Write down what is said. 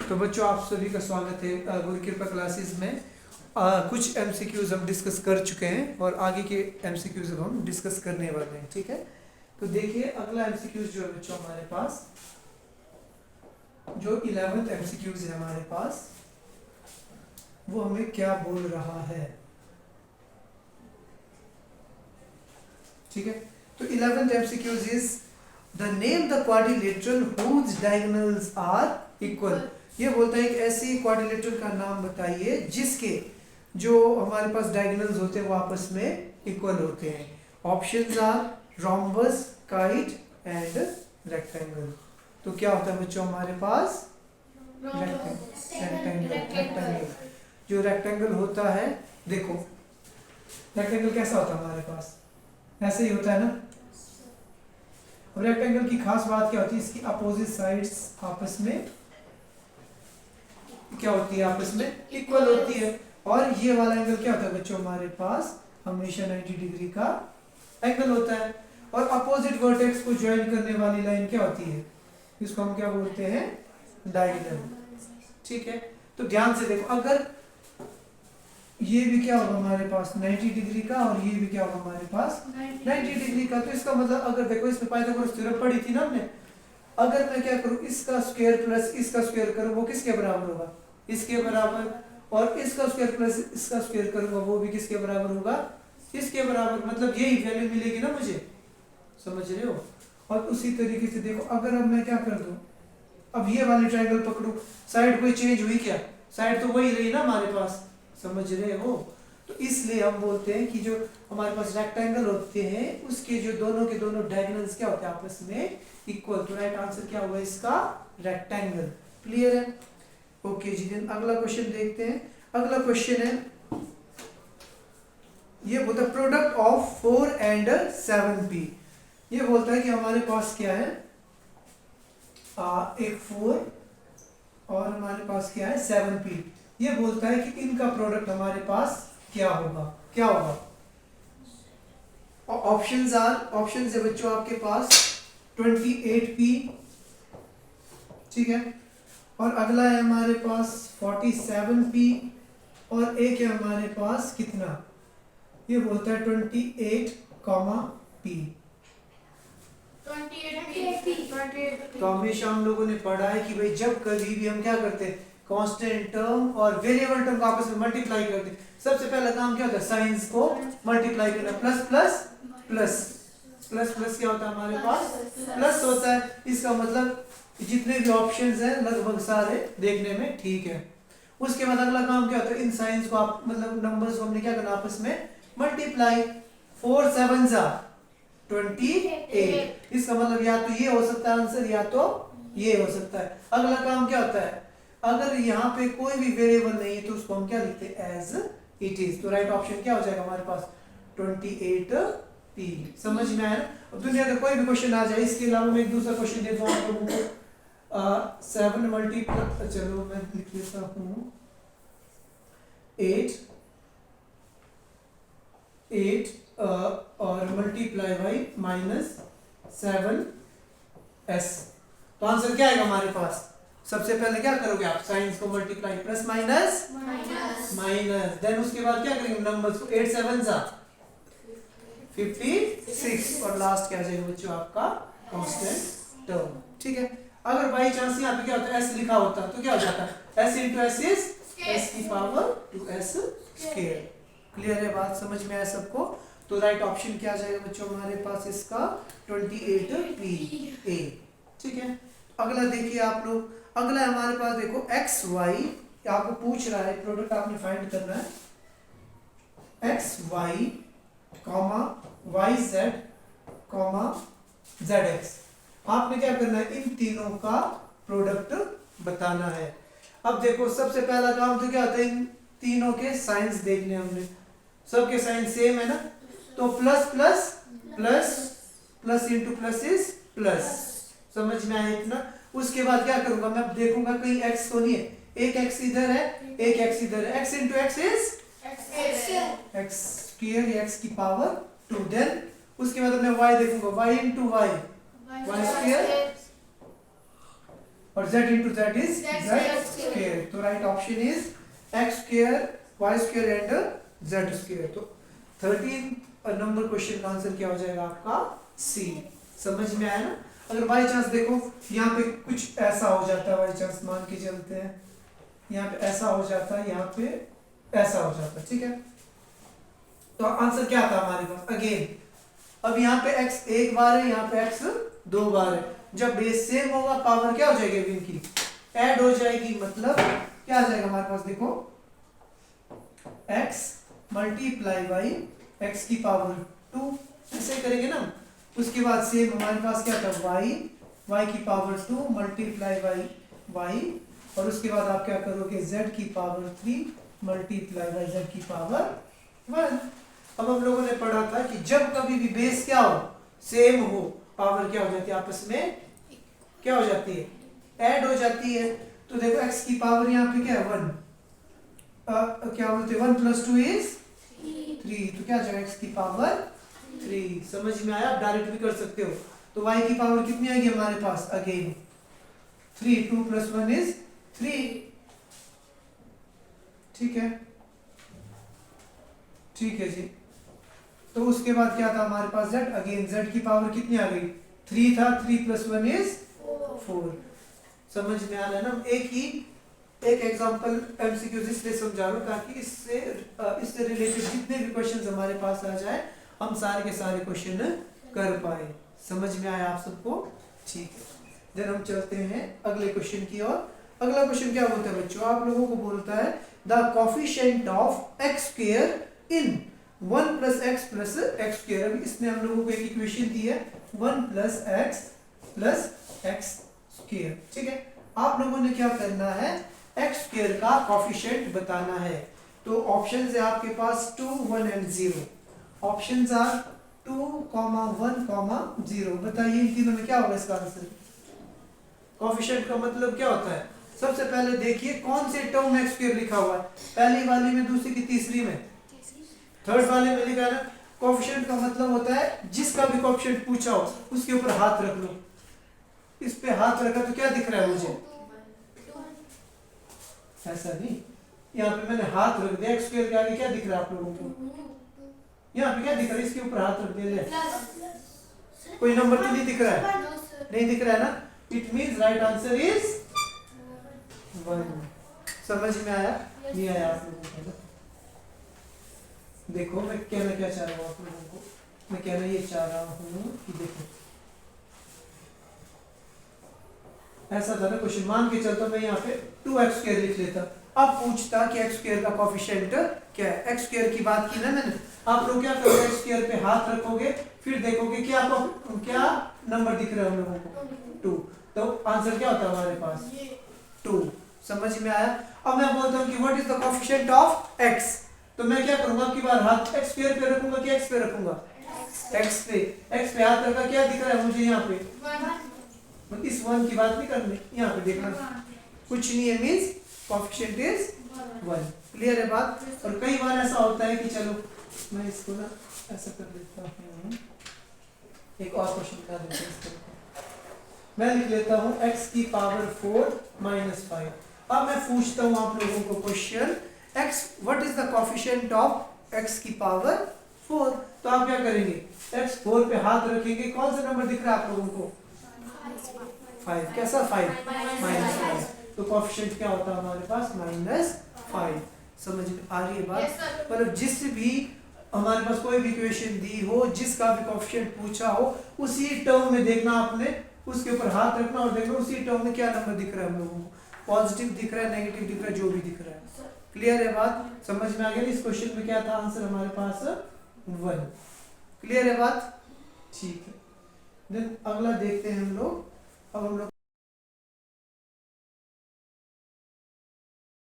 तो बच्चों आप सभी का स्वागत है गुरु कृपा क्लासेस में। कुछ एमसीक्यूज हम डिस्कस कर चुके हैं और आगे के एमसीक्यूज अब हम डिस्कस करने वाले हैं, ठीक है। तो देखिए अगला एमसीक्यूज जो है बच्चों हमारे पास, जो 11th एमसीक्यूज है हमारे पास, वो हमें क्या बोल रहा है, ठीक है। तो 11th MCQs is the name the quadrilateral whose diagonals are equal. ये बोलता है कि ऐसी क्वाड्रिलेटरल का नाम बताइए जिसके जो हमारे पास डायगोनल्स होते हैं वो आपस में इक्वल होते हैं। Options are rhombus, kite and rectangle. तो क्या होता है बच्चों हमारे पास रेक्टेंगल। जो रेक्टेंगल होता है, देखो रेक्टेंगल कैसा होता है हमारे पास, ऐसे ही होता है ना। अब रेक्टेंगल की खास बात क्या होती है, इसकी अपोजिट साइड्स आपस में क्या होती है, आपस में इक्वल होती है। और ये वाला एंगल क्या होता है बच्चों हमारे पास, हमेशा 90 डिग्री का एंगल होता है। और अपोजिट वर्टेक्स को ज्वाइन करने वाली लाइन क्या होती है, इसको हम क्या बोलते हैं, डायगोनल, ठीक है। तो ध्यान से देखो, अगर ये भी क्या होगा हमारे पास 90 डिग्री का और ये भी क्या होगा हमारे पास 90 डिग्री का, तो इसका मतलब अगर देखो इसमें पाइथागोरस थ्योरम पढ़ी थी ना हमने, अगर मैं क्या करूं इसका स्क्वायर प्लस इसका स्क्वायर करूं वो किसके बराबर होगा, इसके बराबर। और इसका स्क्वायर प्लस इसका स्क्वायर करूंगा वो भी किसके बराबर होगा, इसके बराबर। मतलब यही वैल्यू मिलेगी ना मुझे, समझ रहे हो। और उसी तरीके से देखो अगर अब मैं क्या कर दूं, अब ये वाली ट्रायंगल पकड़ू, साइड कोई चेंज हुई क्या, साइड तो वही रही ना हमारे पास, समझ रहे हो। तो इसलिए हम बोलते हैं कि जो हमारे पास रेक्टेंगल होते हैं उसके जो दोनों के दोनों डायगोनल्स क्या होते हैं आपस में इक्वल। तो राइट आंसर क्या हुआ इसका, रेक्टेंगल। क्लियर है, ओके जी। देन अगला क्वेश्चन देखते हैं। अगला क्वेश्चन है, ये बोलता है प्रोडक्ट ऑफ 4 एंड 7p। ये बोलता है कि हमारे पास क्या है, एक 4 और हमारे पास क्या है 7p। ये बोलता है कि इनका प्रोडक्ट हमारे पास क्या होगा, क्या होगा। ऑप्शंस है बच्चों आपके पास 28p, ठीक है। और अगला है हमारे पास 47p और एक है हमारे पास कितना, ये बोलता है 28, p। तो हमेशा हम लोगों ने पढ़ा है कि भाई जब कभी भी हम क्या करते हैं, कांस्टेंट टर्म और वेरिएबल टर्म को आपस में मल्टीप्लाई करते हैं, सबसे पहला काम क्या होता है, साइंस को मल्टीप्लाई करना। Plus plus plus plus plus क्या होता है हमारे पास, प्लस होता है। इसका मतलब जितने भी ऑप्शंस हैं लगभग सारे देखने में ठीक है। उसके बाद अगला काम क्या होता है, इन साइंस को आप मतलब नंबर्स को हमने क्या करना आपस में मल्टीप्लाई। 4 7 28। इसका मतलब या तो ये हो सकता है आंसर या तो ये हो सकता है। अगला काम क्या होता है, अगर यहाँ पे कोई भी वेरिएबल नहीं है तो उसको हम क्या लिखते हैं, एज इट इज। तो राइट ऑप्शन क्या हो जाएगा हमारे पास 28p। समझ में आया ना। अब दुनिया का कोई भी क्वेश्चन आ जाए, इसके अलावा मैं एक दूसरा क्वेश्चन देता हूँ आप लोगों को। 7 मल्टीप्लाई, चलो मैं लिख लेता हूँ 8 और मल्टीप्लाई बाई -7s। तो आंसर क्या आएगा हमारे पास, सबसे पहले क्या करोगे आप, साइंस को multiply, plus minus minus, then उसके बाद क्या करेंगे नंबर्स को, 8 7 56 और लास्ट क्या आ जाएगा बच्चों आपका कांस्टेंट टर्म, ठीक है। अगर बाई चांस यहाँ पे क्या होता है s लिखा होता तो क्या हो जाता है, s into S is s की पावर 2s स्क्वायर। क्लियर है बात, समझ में आया सबको। तो राइट ऑप्शन क्या आ जाएगा बच्चों हमारे पास इसका 28pa, ठीक है। अगला देखिए आप लोग, अगला हमारे पास देखो एक्स वाई, आपको पूछ रहा है प्रोडक्ट आपने फाइंड करना है x y comma y z comma z x. आपने क्या करना है, इन तीनों का प्रोडक्ट बताना है। अब देखो सबसे पहला काम तो क्या होता है, इन तीनों के साइंस देखने हमने, सबके साइंस सेम है ना। तो plus plus plus plus into plus is plus, समझ में आया इतना। उसके बाद क्या करूंगा, मैं देखूंगा कहीं x तो नहीं है, एक x इधर है एक x इधर है, x into x is x square, x की पावर 2। देन उसके बाद मैं y देखूंगा, y into y, y square और z into z is Z z square. square. तो right option is x square, y square and z square. तो 13 number question का answer क्या हो जाएगा आपका सी। समझ में आया ना? अगर बाई चांस देखो यहाँ पे कुछ ऐसा हो जाता है, बाई चांस मान के चलते हैं यहाँ पे ऐसा हो जाता है, यहाँ पे ऐसा हो जाता है, ठीक है? तो आंसर क्या था हमारे पास? अगेन अब यहाँ पे x एक बार है, यहाँ पे x दो बार है। जब बेस सेम होगा पावर क्या हो जाएगी इनकी? ऐड हो जाएगी। मतलब क्या आ जाएगा हमारे पास? देखो x मल्टीप्लाई बाई x की पावर 2, ऐसे करेंगे ना। उसके बाद सेम हमारे पास क्या था? y की पावर 2 मल्टीप्लाई बाई y, और उसके बाद आप क्या करोगे? z की पावर 3 मल्टीप्लाई बाई z की पावर 1। अब हम लोगों ने पढ़ा था कि जब कभी भी बेस क्या हो, सेम हो, पावर क्या हो जाती है? आपस में क्या हो जाती है? ऐड हो जाती है। तो देखो x की पावर यहाँ पे क्या है? 1। क्या बोलते हैं? 1 + 2 is 3। तो क्या आ जाएगा? x की पावर 3। समझ में आया? आप डायरेक्ट भी कर सकते हो। तो y की पावर कितनी आएगी हमारे पास? अगेन 3। 2 + 1 is 3। ठीक है, ठीक है जी। तो उसके बाद क्या था हमारे पास? z। अगेन z की पावर कितनी आ गई? 3 था। 3 + 1 is 4। समझ में आ रहा है ना? एक एग्जांपल एमसीक्यूज इसलिए समझा रहा हूं ताकि इससे रिलेटेड जितने भी क्वेश्चंस हमारे पास आ जाए हम सारे के सारे क्वेश्चन कर पाए। समझ में आया आप सबको? ठीक है, देन हम चलते हैं अगले क्वेश्चन की ओर। अगला क्वेश्चन क्या बोलता है बच्चों? आप लोगों को बोलता है the coefficient of x square in 1 + x + x square. अभी इसने हम लोगों को एक इक्वेशन दी है 1 + x स्क्वायर। ठीक है, आप लोगों ने क्या करना है? x स्क्वायर का कोफिशिएंट बताना है। तो ऑप्शंस है आपके पास 2, 1 एंड 0। Options are 2, 1, 0। बताइए इन तीनों में क्या होगा इसका आंसर? कोफिशिएंट का मतलब क्या होता है? सबसे पहले देखिए कौन से टर्म में x स्क्वायर लिखा हुआ है। पहली वाली में, दूसरी की तीसरी में, थर्ड वाले में लिखा है ना। कोफिशिएंट का मतलब होता है जिसका भी कोफिशिएंट पूछा हो उसके ऊपर हाथ रख लो। इस पे हाथ रखा तो क्या दिख रहा है मुझे? ऐसा नहीं, यहाँ पे मैंने हाथ रख दिया, x स्क्वायर के आगे क्या दिख रहा है आप लोगों को? यहाँ पे क्या दिख रहा है? इसके ऊपर हाथ रख दिया, कोई नंबर तो नहीं दिख रहा है? नहीं दिख रहा है ना? It means right answer is 1। समझ में आया? नहीं आया आप लोगों को? देखो मैं कहना क्या चाह रहा हूँ आप लोगों को? मैं कहना ये चाह रहा हूँ कि देखो ऐसा था ना क्वेश्चन, मान के चलता मैं यहाँ पे 2x स्क्वायर लिख लेता। अब पूछता कि x स्क्वायर का कोफिशिएंट क्या है। x स्क्वायर की बात की ना मैंने। आप लोग क्या करोगे? x स्क्वायर पे हाथ रखोगे, फिर देखोगे क्या नंबर दिख रहा है हम लोगों को? 2। तो आंसर क्या होता है हमारे पास? 2। समझ में आया? अब मैं बोलता हूँ कि what is the coefficient of x। तो मैं क्या करूंगा? अब की बार हाथ x स्क्वायर पे रखूंगा कि x पे रखूंगा? x पे हाथ रखा, क्या दिख रहा है मुझे यहाँ पे? इस 1 की बात नहीं करनी, यहाँ पे देखना कुछ नहीं है, मींस कोफिशिएंट इज 1। क्लियर है बात? और कई बार ऐसा होता है कि चलो मैं इसको ना ऐसा कर देता हूँ, एक और क्वेश्चन कर देते हैं। मैं लिख लेता हूँ x की पावर 4 - 5। अब मैं पूछता हूँ आप लोगों को question x what is the coefficient of x की पावर 4। तो आप क्या करेंगे? x 4 पे हाथ रखेंगे, कौन सा नंबर दिख रहा है आप लोगों को? 5। कैसा? 5 -5। तो कोफिशिएंट क्या होता है हमारे पास? -5। समझ में आ रही है बात? मतलब जिस भी हमारे पास कोई भी इक्वेशन दी हो, जिसका भी कोफिशिएंट पूछा हो, उसी टर्म में देखना आपने, उसके ऊपर हाथ रखना और देखना उसी टर्म में क्या नंबर दिख रहा है हम लोगों को। पॉजिटिव दिख रहा है, नेगेटिव दिख रहा है, जो भी दिख रहा है। क्लियर है बात? समझ में आ गया? इस क्वेश्चन में क्या था आंसर हमारे पास? 1। क्लियर है बात? ठीक है, देन अगला देखते हैं हम लोग। अब हम लोग